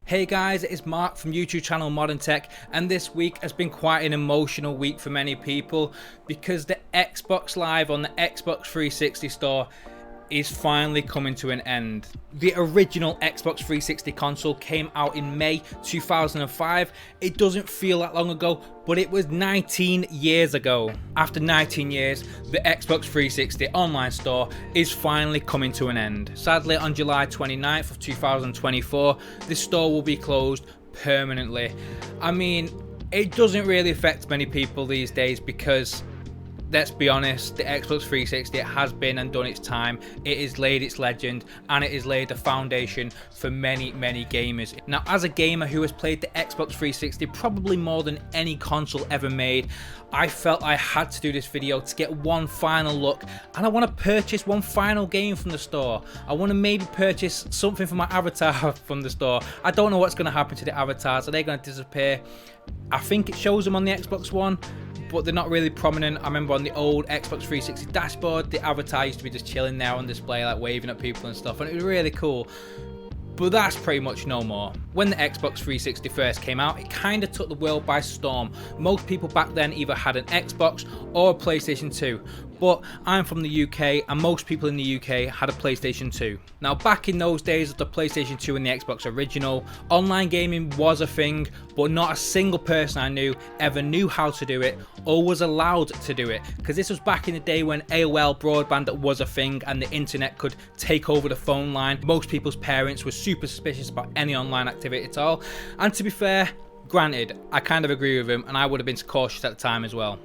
Hey guys, it's Mark from YouTube channel Modern Tech, and this week has been quite an emotional week for many people because the Xbox Live on the Xbox 360 store is finally coming to an end. The original Xbox 360 console came out in May 2005. It doesn't feel that long ago, but it was 19 years ago. After 19 years, the Xbox 360 online store is finally coming to an end. Sadly, on July 29th of 2024, this store will be closed permanently. I mean, it doesn't really affect many people these days because, let's be honest, the Xbox 360 has been and done its time. It has laid its legend and it has laid the foundation for many gamers. Now, as a gamer who has played the Xbox 360 probably more than any console ever made, I felt I had to do this video to get one final look, and I want to purchase one final game from the store. I want to maybe purchase something for my avatar from the store. I don't know what's going to happen to the avatars. Are they going to disappear? I think it shows them on the Xbox One, but they're not really prominent. I remember on the old Xbox 360 dashboard, the avatar used to be just chilling there on display, like waving at people and stuff, and it was really cool. But that's pretty much no more. When the Xbox 360 first came out, it kind of took the world by storm. Most people back then either had an Xbox or a PlayStation 2. But I'm from the UK, and most people in the UK had a PlayStation 2. Now, back in those days of the PlayStation 2 and the Xbox original, online gaming was a thing, but not a single person I knew ever knew how to do it or was allowed to do it. Because this was back in the day when AOL broadband was a thing and the internet could take over the phone line. Most people's parents were super suspicious about any online activity at all. And to be fair, granted, I kind of agree with him, and I would have been cautious at the time as well.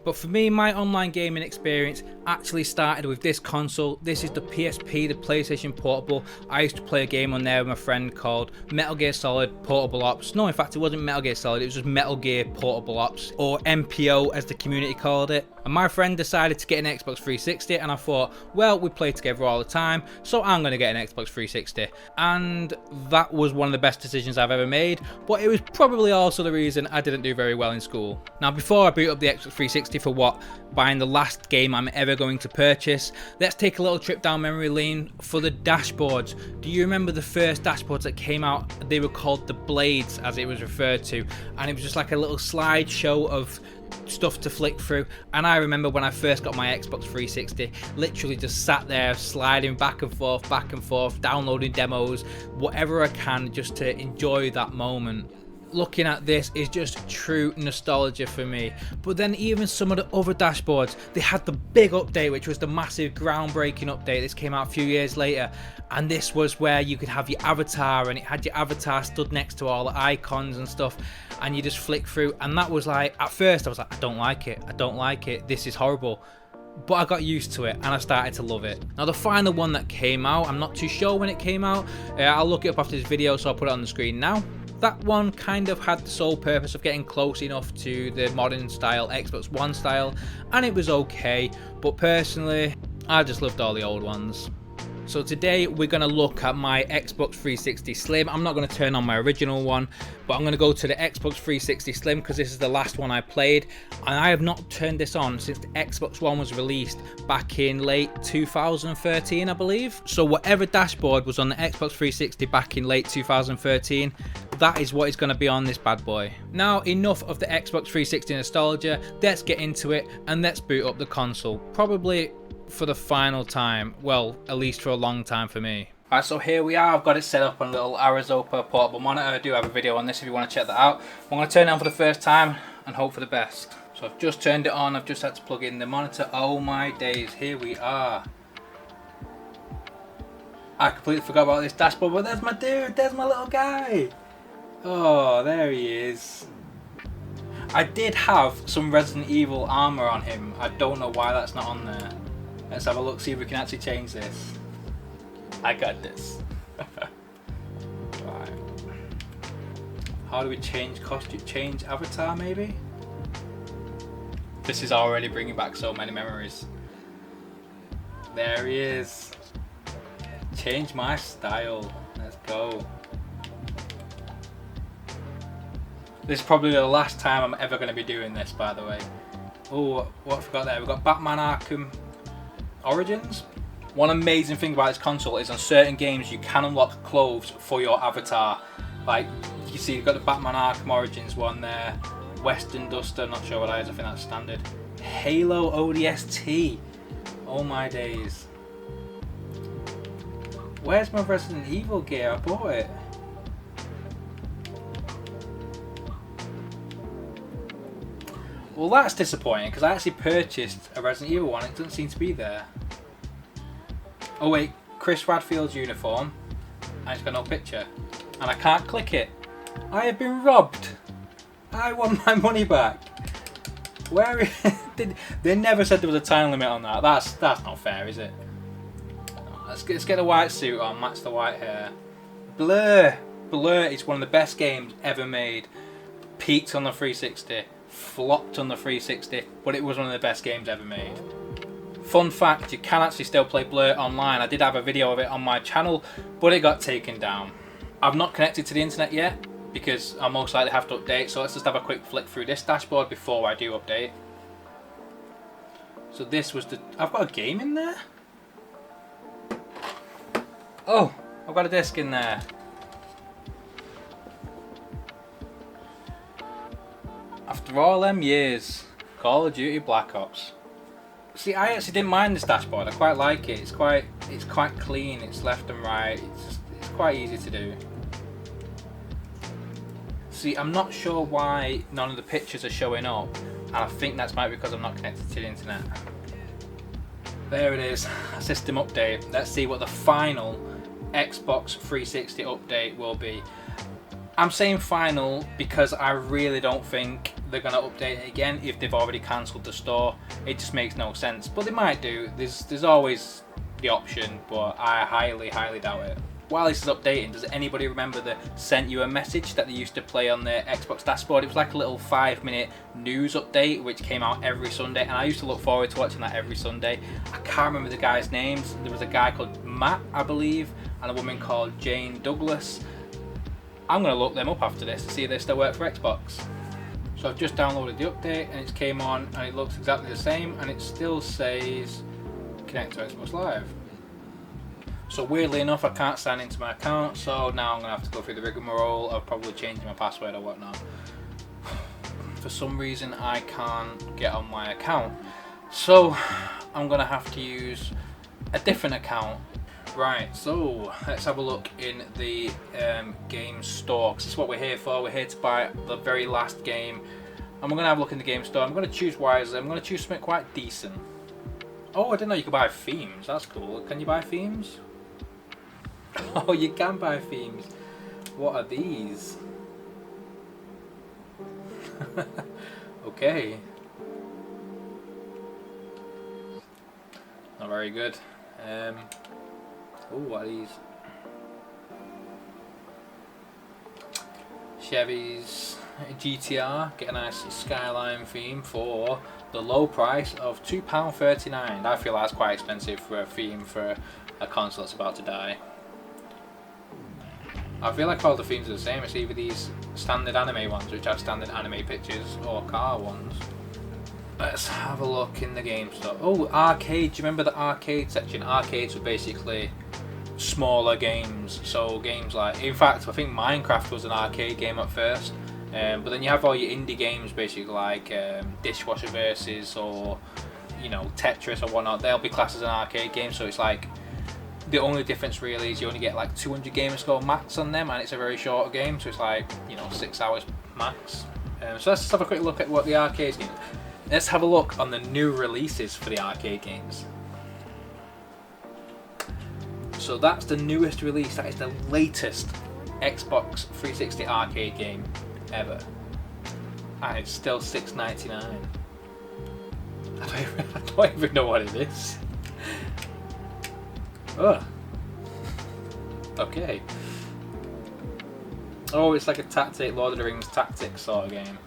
But for me, my online gaming experience actually started with this console. This is the PSP, the PlayStation Portable. I used to play a game on there with my friend called Metal Gear Solid Portable Ops. No, in fact, it wasn't Metal Gear Solid, it was just Metal Gear Portable Ops, or MPO as the community called it. And my friend decided to get an Xbox 360, and I thought, well, we play together all the time, so I'm going to get an Xbox 360. And that was one of the best decisions I've ever made, but it was probably also the reason I didn't do very well in school. Now, before I boot up the Xbox 360 for buying the last game I'm ever going to purchase, let's take a little trip down memory lane for the dashboards. Do you remember the first dashboards that came out? They were called the Blades, as it was referred to, and it was just like a little slideshow of stuff to flick through. And I remember when I first got my Xbox 360, literally just sat there sliding back and forth, downloading demos, whatever I can, just to enjoy that moment. Looking at this is just true nostalgia for me. But then even some of the other dashboards, they had the big update, which was the massive groundbreaking update. This came out a few years later, and this was where you could have your avatar, and it had your avatar stood next to all the icons and stuff, and you just flick through. And that was like, at first I was like, I don't like it, this is horrible. But I got used to it and I started to love it. Now, the final one that came out, I'm not too sure when it came out. I'll look it up after this video, so I'll put it on the screen now. That one kind of had the sole purpose of getting close enough to the modern style Xbox One style, and it was okay, but personally I just loved all the old ones. So today we're going to look at my Xbox 360 Slim. I'm not going to turn on my original one, but I'm going to go to the Xbox 360 Slim because this is the last one I played, and I have not turned this on since the Xbox One was released back in late 2013, I believe. So whatever dashboard was on the Xbox 360 back in late 2013, that is what is going to be on this bad boy. Now, enough of the Xbox 360 nostalgia, let's get into it and let's boot up the console. Probably for the final time, well, at least for a long time for me. Alright, so here we are. I've got it set up on a little Arizopa portable monitor. I do have a video on this if you want to check that out. I'm going to turn it on for the first time and hope for the best. So I've just turned it on. I've just had to plug in the monitor. Oh my days, here we are. I completely forgot about this dashboard, but there's my dude, there's my little guy. Oh, there he is. I did have some Resident Evil armor on him. I don't know why that's not on there. Let's have a look, see if we can actually change this. I got this. Right. How do we change costume? Change avatar, maybe? This is already bringing back so many memories. There he is. Change my style. Let's go. This is probably the last time I'm ever going to be doing this, by the way. Oh, what I forgot there. We've got Batman Arkham Origins. One amazing thing about this console is on certain games you can unlock clothes for your avatar. Like, you see, you've got the Batman Arkham Origins one there. Western Duster, not sure what that is, I think that's standard. Halo ODST. Oh my days. Where's my Resident Evil gear? I bought it. Well, that's disappointing because I actually purchased a Resident Evil one. It doesn't seem to be there. Oh wait, Chris Radfield's uniform. I just got no picture. And I can't click it. I have been robbed. I want my money back. Where they never said there was a time limit on that. That's not fair, is it? Let's get the white suit on, match the white hair. Blur is one of the best games ever made. Peaked on the 360, flopped on the 360, but it was one of the best games ever made. Fun fact, you can actually still play Blur online. I did have a video of it on my channel, but it got taken down. I've not connected to the internet yet, because I'll most likely have to update, so let's just have a quick flick through this dashboard before I do update. So this was I've got a game in there? Oh, I've got a disc in there. After all them years, Call of Duty Black Ops. See, I actually didn't mind this dashboard. I quite like it. It's quite clean. It's left and right. It's quite easy to do. See, I'm not sure why none of the pictures are showing up, and I think that's might be because I'm not connected to the internet. There it is, system update. Let's see what the final Xbox 360 update will be. I'm saying final because I really don't think they're going to update it again if they've already cancelled the store. It just makes no sense, but they might do. There's always the option, but I highly doubt it. While this is updating, does anybody remember the Sent You a Message that they used to play on the Xbox dashboard? It was like a little 5-minute news update which came out every Sunday, and I used to look forward to watching that every Sunday. I can't remember the guys' names. There was a guy called Matt, I believe, and a woman called Jane Douglas. I'm going to look them up after this to see if they still work for Xbox. So I've just downloaded the update and it came on and it looks exactly the same, and it still says connect to Xbox Live. So weirdly enough, I can't sign into my account, so now I'm going to have to go through the rigmarole of probably changing my password or whatnot. For some reason I can't get on my account, so I'm going to have to use a different account. Right, so let's have a look in the game store, because that's what we're here for. We're here to buy the very last game, and we're going to have a look in the game store. I'm going to choose wisely. I'm going to choose something quite decent. Oh, I didn't know you could buy themes. That's cool. Can you buy themes? Oh, you can buy themes. What are these? Okay. Not very good. Oh, what are these? Chevy's GTR. Get a nice Skyline theme for the low price of £2.39. I feel that's quite expensive for a theme for a console that's about to die. I feel like all the themes are the same. It's either these standard anime ones, which have standard anime pictures, or car ones. Let's have a look in the game store. Oh, arcade. Do you remember the arcade section? Arcades were basically smaller games. So games like, in fact, I think Minecraft was an arcade game at first. But then you have all your indie games, basically like Dishwasher Versus or, you know, Tetris or whatnot. They'll be classed as an arcade game. So it's like, the only difference really is you only get like 200 gamer score max on them, and it's a very short game, so it's like, you know, 6 hours max. So let's just have a quick look at what the arcade games. Let's have a look on the new releases for the arcade games. So that's the newest release. That is the latest Xbox 360 arcade game ever, and it's still $6.99. I don't even know what it is. Oh. Okay. Oh, it's like a tactic, Lord of the Rings tactics sort of game.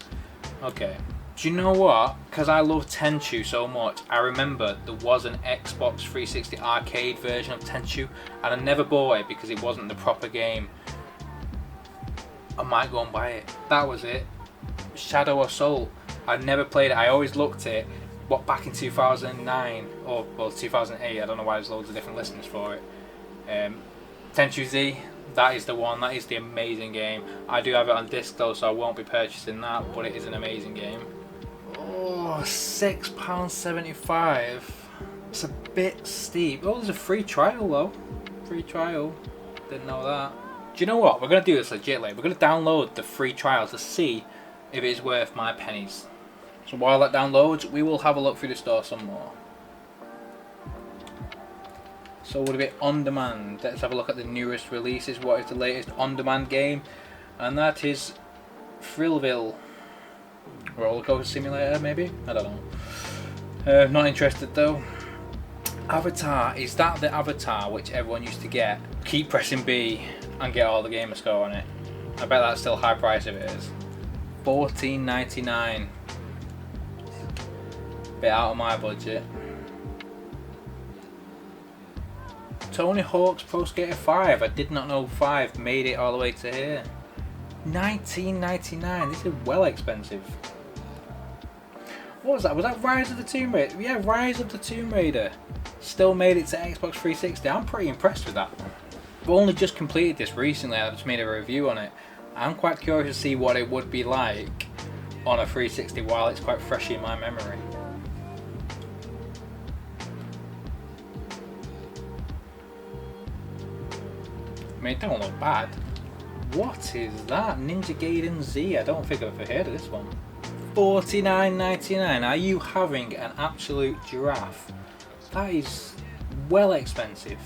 Okay. Do you know what? Because I love Tenchu so much, I remember there was an Xbox 360 arcade version of Tenchu, and I never bought it because it wasn't the proper game. I might go and buy it. That was it. Shadow Assault. I never played it. I always looked at it. What, back in 2009 or well 2008? I don't know why there's loads of different listings for it. Tenchu Z. That is the one. That is the amazing game. I do have it on disc though, so I won't be purchasing that, but it is an amazing game. Oh, £6.75. It's a bit steep. Oh, there's a free trial though. Free trial. Didn't know that. Do you know what? We're going to do this legitly. We're going to download the free trial to see if it is worth my pennies. So while that downloads, we will have a look through the store some more. So would it be on demand? Let's have a look at the newest releases. What is the latest on demand game? And that is Thrillville. Roller Coaster Simulator, maybe? I don't know. Not interested though. Avatar. Is that the Avatar which everyone used to get? Keep pressing B and get all the gamer score on it. I bet that's still high price if it is. $14.99. Bit out of my budget. Tony Hawk's Pro Skater 5. I did not know 5 made it all the way to here. $19.99. This is well expensive. What was that? Was that Rise of the Tomb Raider? Yeah, Rise of the Tomb Raider. Still made it to Xbox 360. I'm pretty impressed with that. I've only just completed this recently. I've just made a review on it. I'm quite curious to see what it would be like on a 360 while it's quite fresh in my memory. I mean, it don't look bad. What is that? Ninja Gaiden Z. I don't think I've ever heard of this one. $49.99. Are you having an absolute giraffe? That is well expensive.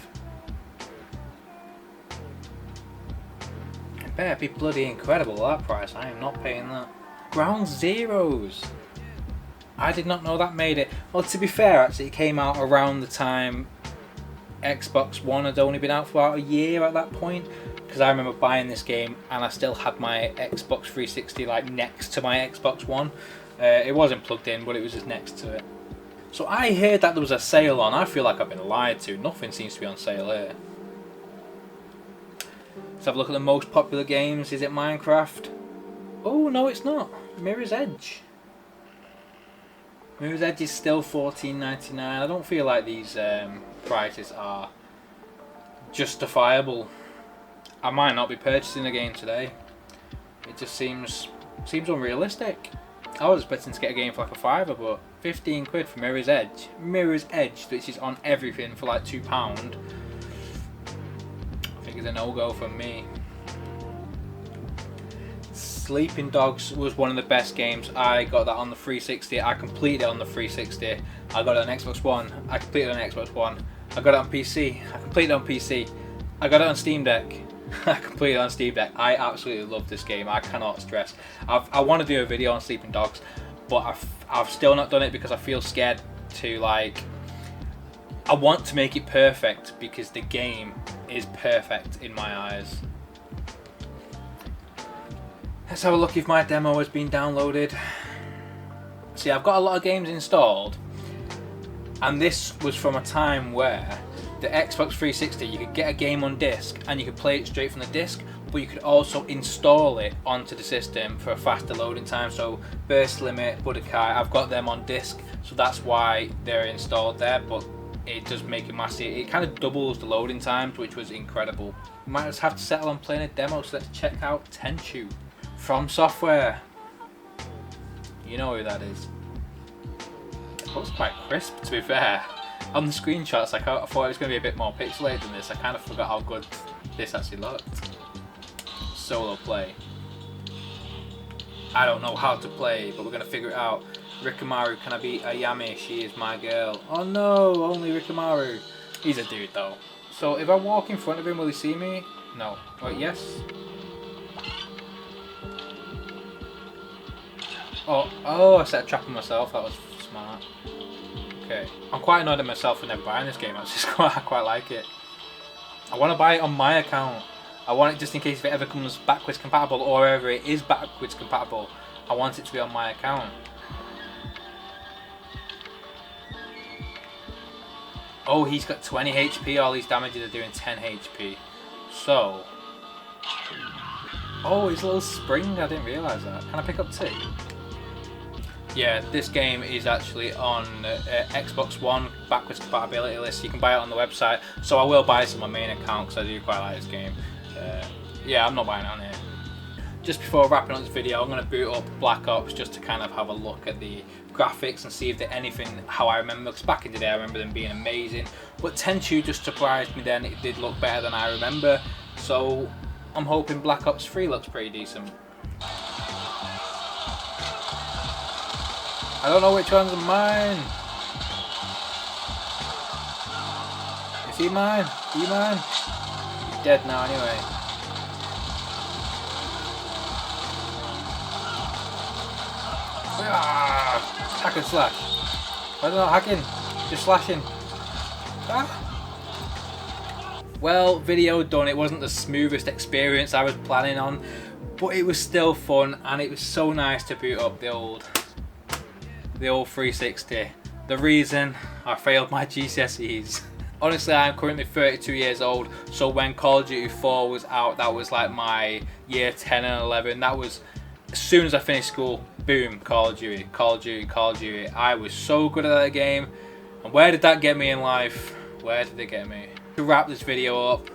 It better be bloody incredible at that price. I am not paying that. Ground Zeroes. I did not know that made it. Well, to be fair, actually, it came out around the time Xbox One had only been out for about a year at that point, because I remember buying this game and I still had my Xbox 360 like next to my Xbox One. It wasn't plugged in, but it was just next to it. So I heard that there was a sale on. I feel like I've been lied to. Nothing seems to be on sale here. Let's have a look at the most popular games. Is it Minecraft? Oh no, it's not. Mirror's Edge. Mirror's Edge is still $14.99. I don't feel like these prices are justifiable. I might not be purchasing a game today. It just seems unrealistic. I was expecting to get a game for like a £5, but 15 quid for Mirror's Edge. Mirror's Edge, which is on everything for like £2. I think it's a no-go for me. Sleeping Dogs was one of the best games. I got that on the 360. I completed it on the 360. I got it on Xbox One. I completed it on Xbox One. I got it on PC. I completed it on PC. I got it on Steam Deck. I completed it on Steam Deck. I absolutely love this game. I cannot stress. I want to do a video on Sleeping Dogs, but I've still not done it because I feel scared to like. I want to make it perfect because the game is perfect in my eyes. Let's have a look if my demo has been downloaded. See, I've got a lot of games installed, and this was from a time where the Xbox 360, you could get a game on disc and you could play it straight from the disc, but you could also install it onto the system for a faster loading time. So Burst Limit, Budokai, I've got them on disc, so that's why they're installed there, but it does make it massive. It kind of doubles the loading times, which was incredible. Might just have to settle on playing a demo, so let's check out Tenchu. From Software. You know who that is. It looks quite crisp, to be fair. On the screenshots, I thought it was going to be a bit more pixelated than this. I kind of forgot how good this actually looked. Solo play. I don't know how to play, but we're going to figure it out. Rikamaru, can I be Ayami? She is my girl. Oh no, only Rikamaru. He's a dude though. So if I walk in front of him, will he see me? No. Wait, yes? Oh, I set a trap on myself. That was smart. Okay. I'm quite annoyed at myself for never buying this game. I quite like it. I want to buy it on my account. I want it just in case if it ever comes backwards compatible, or ever it is backwards compatible, I want it to be on my account. Oh, he's got 20 HP. All these damages are doing 10 HP. So. Oh, his little spring. I didn't realise that. Can I pick up 2? Yeah, this game is actually on Xbox One backwards compatibility list. You can buy it on the website, so I will buy this on my main account because I do quite like this game. Yeah, I'm not buying it on here. Just before wrapping up this video, I'm going to boot up Black Ops just to kind of have a look at the graphics and see if they're anything how I remember, because back in the day I remember them being amazing, but Tenchu just surprised me then. It did look better than I remember, so I'm hoping Black Ops 3 looks pretty decent. I don't know which one's mine. Is he mine? Is he mine? He's dead now anyway. Hack and slash. I don't know, hacking. Just slashing. Well, video done. It wasn't the smoothest experience I was planning on, but it was still fun, and it was so nice to boot up the old 360. The reason I failed my GCSEs. Honestly, I'm currently 32 years old, so when Call of Duty 4 was out, that was like my year 10 and 11. That was as soon as I finished school, boom, Call of Duty, Call of Duty, Call of Duty. I was so good at that game, and where did that get me in life? Where did it get me? To wrap this video up,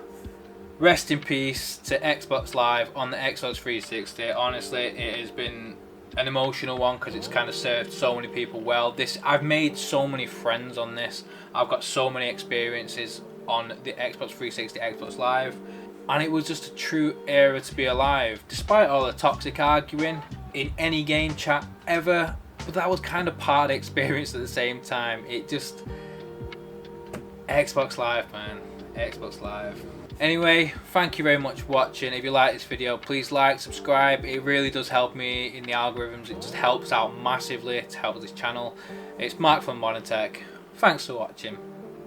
rest in peace to Xbox Live on the Xbox 360. Honestly, it has been an emotional one because it's kind of served so many people well. I've made so many friends on this. I've got so many experiences on the Xbox 360, Xbox Live, and it was just a true era to be alive, despite all the toxic arguing in any game chat ever. But that was kind of part of the experience at the same time. It just, Xbox Live, man, Xbox Live. Anyway, thank you very much for watching. If you like this video, please like, subscribe. It really does help me in the algorithms. It just helps out massively to help this channel. It's Mark from Modern Tech. Thanks for watching.